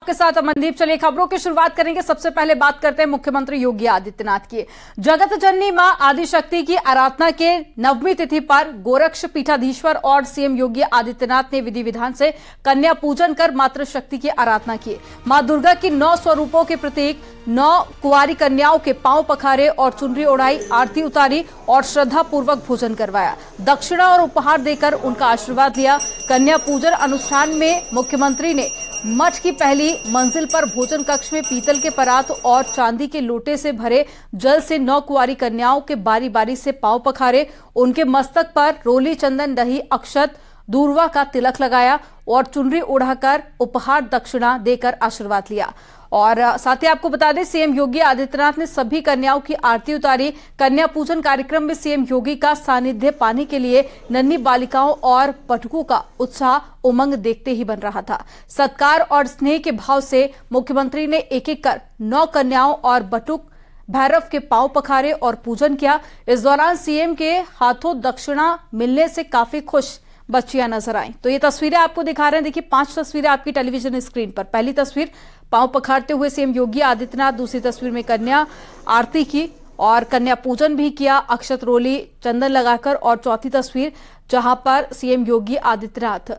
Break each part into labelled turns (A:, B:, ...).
A: के साथ अमनदीप। चलिए खबरों की शुरुआत करेंगे। सबसे पहले बात करते हैं मुख्यमंत्री योगी आदित्यनाथ की। जगत जननी मां आदिशक्ति की आराधना के 9वीं तिथि पर गोरक्ष पीठाधीश्वर और सीएम योगी आदित्यनाथ ने विधि विधान से कन्या पूजन कर मातृशक्ति की आराधना की। मां दुर्गा की 9 स्वरूपों के प्रतीक 9 कुंवारी कन्याओं के पांव पखारे और चुनरी ओढ़ाई, आरती उतारी और श्रद्धा पूर्वक भोजन करवाया। दक्षिणा और उपहार देकर उनका आशीर्वाद लिया। कन्या पूजन अनुष्ठान में मुख्यमंत्री ने मठ की पहली मंजिल पर भोजन कक्ष में पीतल के परात और चांदी के लोटे से भरे जल से 9 कुंवारी कन्याओं के बारी बारी से पांव पखारे, उनके मस्तक पर रोली, चंदन, दही, अक्षत, दूर्वा का तिलक लगाया और चुनरी ओढ़ाकर उपहार दक्षिणा देकर आशीर्वाद लिया। और साथ ही आपको बता दें, सीएम योगी आदित्यनाथ ने सभी कन्याओं की आरती उतारी। कन्या पूजन कार्यक्रम में सीएम योगी का सानिध्य पाने के लिए नन्ही बालिकाओं और बटुकों का उत्साह उमंग देखते ही बन रहा था। सत्कार और स्नेह के भाव से मुख्यमंत्री ने एक एक कर 9 कन्याओं और बटुक भैरव के पांव पखारे और पूजन किया। इस दौरान सीएम के हाथों दक्षिणा मिलने से काफी खुश बच्चियां नजर आई। तो ये तस्वीरें आपको दिखा रहे हैं। देखिए 5 तस्वीरें आपकी टेलीविजन स्क्रीन पर। पहली तस्वीर पांव पखारते हुए सीएम योगी आदित्यनाथ, दूसरी तस्वीर में कन्या आरती की और कन्या पूजन भी किया, अक्षत, रोली, चंदन लगाकर, और चौथी तस्वीर जहां पर सीएम योगी आदित्यनाथ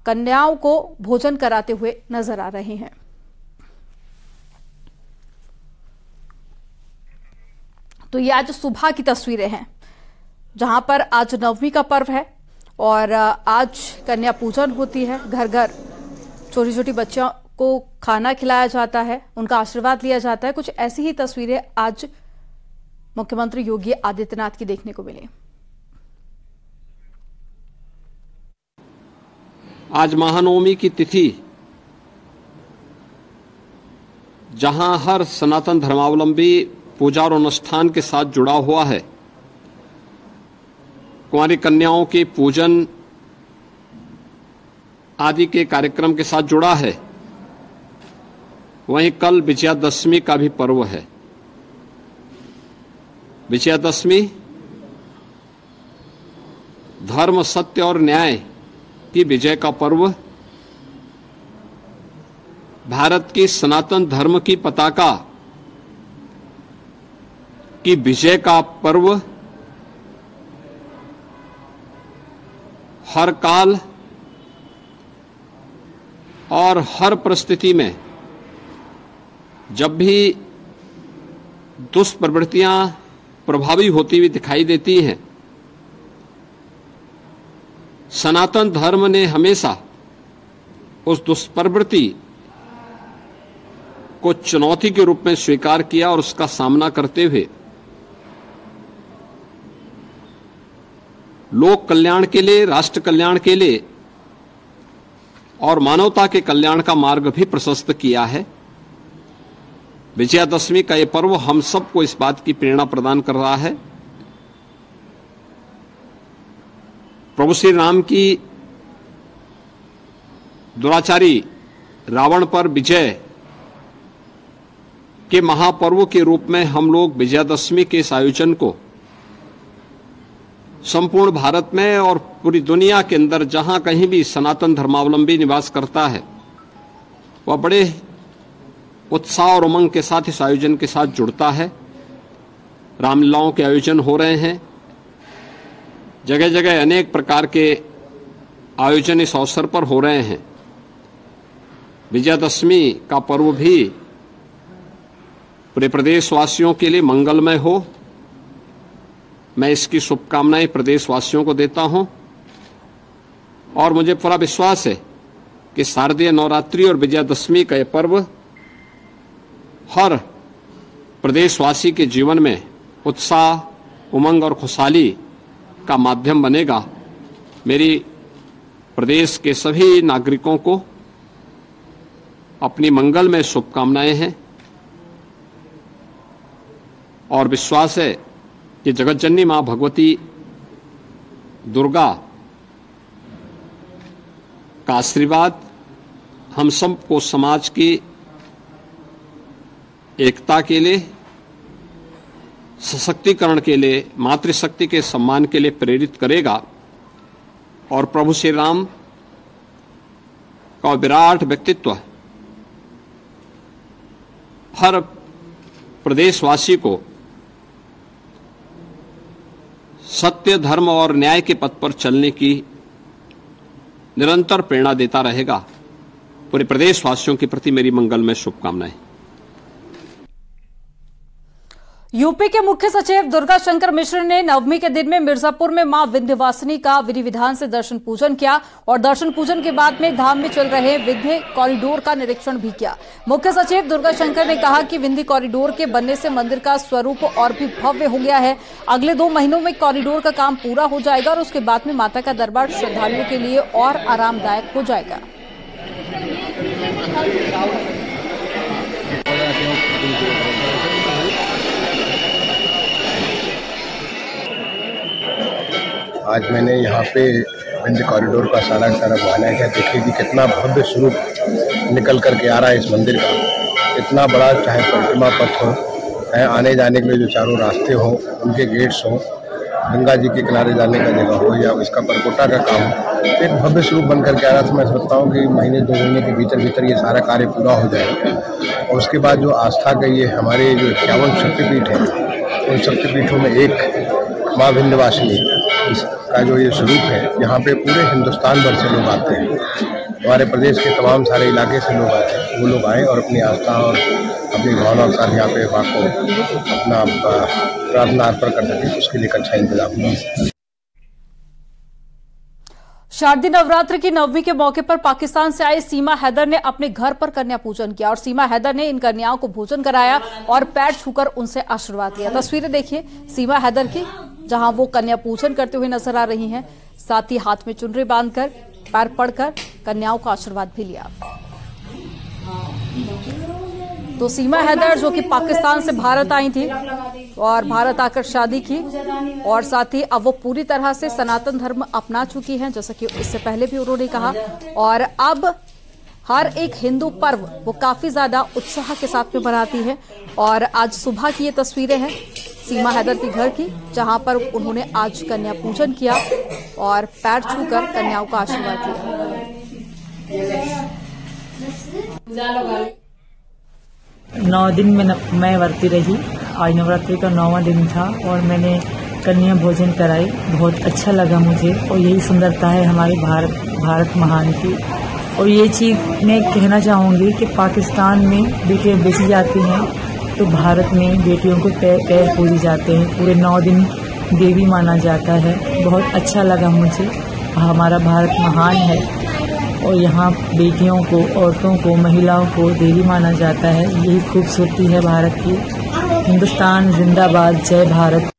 A: कन्याओं को भोजन कराते हुए नजर आ रहे हैं। तो ये आज सुबह की तस्वीरें हैं जहां पर आज 9वीं का पर्व है और आज कन्या पूजन होती है। घर घर छोटी छोटी बच्चियों को खाना खिलाया जाता है, उनका आशीर्वाद लिया जाता है। कुछ ऐसी ही तस्वीरें आज मुख्यमंत्री योगी आदित्यनाथ की देखने को मिली।
B: आज महानवमी की तिथि, जहां हर सनातन धर्मावलंबी पूजा और अनुष्ठान के साथ जुड़ा हुआ है, कुंवारी कन्याओं के पूजन आदि के कार्यक्रम के साथ जुड़ा है, वहीं कल विजयादशमी का भी पर्व है। विजयादशमी धर्म, सत्य और न्याय की विजय का पर्व, भारत की सनातन धर्म की पताका की विजय का पर्व, हर काल और हर परिस्थिति में जब भी दुष्प्रवृत्तियां प्रभावी होती हुई दिखाई देती हैं, सनातन धर्म ने हमेशा उस दुष्प्रवृत्ति को चुनौती के रूप में स्वीकार किया और उसका सामना करते हुए लोक कल्याण के लिए, राष्ट्र कल्याण के लिए और मानवता के कल्याण का मार्ग भी प्रशस्त किया है। विजयादशमी का यह पर्व हम सबको इस बात की प्रेरणा प्रदान कर रहा है। प्रभु श्री राम की दुराचारी रावण पर विजय के महापर्व के रूप में हम लोग विजयादशमी के इस आयोजन को संपूर्ण भारत में और पूरी दुनिया के अंदर जहां कहीं भी सनातन धर्मावलंबी निवास करता है, वह बड़े उत्साह और उमंग के साथ इस आयोजन के साथ जुड़ता है। रामलीलाओं के आयोजन हो रहे हैं, जगह जगह अनेक प्रकार के आयोजन इस अवसर पर हो रहे हैं। विजयादशमी का पर्व भी पूरे प्रदेशवासियों के लिए मंगलमय हो, मैं इसकी शुभकामनाएं प्रदेशवासियों को देता हूं। और मुझे पूरा विश्वास है कि शारदीय नवरात्रि और विजयादशमी का यह पर्व हर प्रदेशवासी के जीवन में उत्साह, उमंग और खुशहाली का माध्यम बनेगा। मेरी प्रदेश के सभी नागरिकों को अपनी मंगलमय शुभकामनाएं हैं और विश्वास है कि जगत जननी मां भगवती दुर्गा का आशीर्वाद हम सबको समाज की एकता के लिए, सशक्तिकरण के लिए, मातृशक्ति के सम्मान के लिए प्रेरित करेगा और प्रभु श्री राम का विराट व्यक्तित्व हर प्रदेशवासी को सत्य, धर्म और न्याय के पथ पर चलने की निरंतर प्रेरणा देता रहेगा। पूरे प्रदेशवासियों के प्रति मेरी मंगलमय शुभकामनाएं।
A: यूपी के मुख्य सचिव दुर्गा शंकर मिश्र ने नवमी के दिन में मिर्जापुर में मां विंध्यवासिनी का विधि विधान से दर्शन पूजन किया और दर्शन पूजन के बाद में धाम में चल रहे विंध्य कॉरिडोर का निरीक्षण भी किया। मुख्य सचिव दुर्गा शंकर ने कहा कि विंध्य कॉरिडोर के बनने से मंदिर का स्वरूप और भी भव्य हो गया है। अगले 2 महीनों में कॉरिडोर का काम पूरा हो जाएगा और उसके बाद में माता का दरबार श्रद्धालुओं के लिए और आरामदायक हो जाएगा।
C: आज मैंने यहाँ पे विंध्य कॉरिडोर का सारा बहाना किया। देखिए कि कितना भव्य स्वरूप निकल करके आ रहा है इस मंदिर का। इतना बड़ा, चाहे परिक्रमा पथ हो, चाहे आने जाने के लिए जो चारों रास्ते हों, उनके गेट्स हों, गंगा जी के किनारे जाने का जगह हो या इसका परकोटा का काम हो, एक भव्य स्वरूप बन करके आ रहा था। मैं समझता हूँ कि 1-2 महीने के भीतर ये सारा कार्य पूरा हो जाएगा और उसके बाद जो आस्था का ये हमारे जो 51 शक्तिपीठ है, उन शक्तिपीठों में एक माँ विंध्यवासिनी का जो ये स्वरूप है, यहाँ पे पूरे हिंदुस्तान भर से लोग आते हैं। हमारे प्रदेश के तमाम सारे इलाके से लोग आते हैं। वो लोग आए और अपनी आस्था और अपनी भावना के साथ यहाँ पे माँ को अपना प्रार्थना अर्पण कर सके, उसके लिए अच्छा इंतजाम हुआ।
A: शारदीय नवरात्र की नवमी के मौके पर पाकिस्तान से आई सीमा हैदर ने अपने घर पर कन्या पूजन किया और सीमा हैदर ने इन कन्याओं को भोजन कराया और पैर छूकर उनसे आशीर्वाद लिया। तस्वीरें देखिए सीमा हैदर की, जहां वो कन्या पूजन करते हुए नजर आ रही हैं। साथ ही हाथ में चुनरी बांधकर पैर पड़कर कन्याओं का आशीर्वाद भी लिया। तो सीमा हैदर जो कि पाकिस्तान से भारत आई थी और भारत आकर शादी की और साथ ही अब वो पूरी तरह से सनातन धर्म अपना चुकी हैं, जैसा कि इससे पहले भी उन्होंने कहा। और अब हर एक हिंदू पर्व वो काफी ज्यादा उत्साह के साथ में मनाती है। और आज सुबह की ये तस्वीरें हैं सीमा हैदर के घर की, जहां पर उन्होंने आज कन्या पूजन किया और पैर छूकर कन्याओं का आशीर्वाद लिया।
D: 9 दिन में मैं व्रती रही। आज नवरात्रि का 9वां दिन था और मैंने कन्या भोजन कराई। बहुत अच्छा लगा मुझे और यही सुंदरता है हमारे भारत महान की। और ये चीज़ मैं कहना चाहूँगी कि पाकिस्तान में बेटियाँ बेची जाती हैं तो भारत में बेटियों को पैर पूजे जाते हैं। पूरे 9 दिन देवी माना जाता है। बहुत अच्छा लगा मुझे। हमारा भारत महान है और यहाँ बेटियों को, औरतों को, महिलाओं को देवी माना जाता है। यही खूबसूरती है भारत की। हिंदुस्तान जिंदाबाद, जय भारत।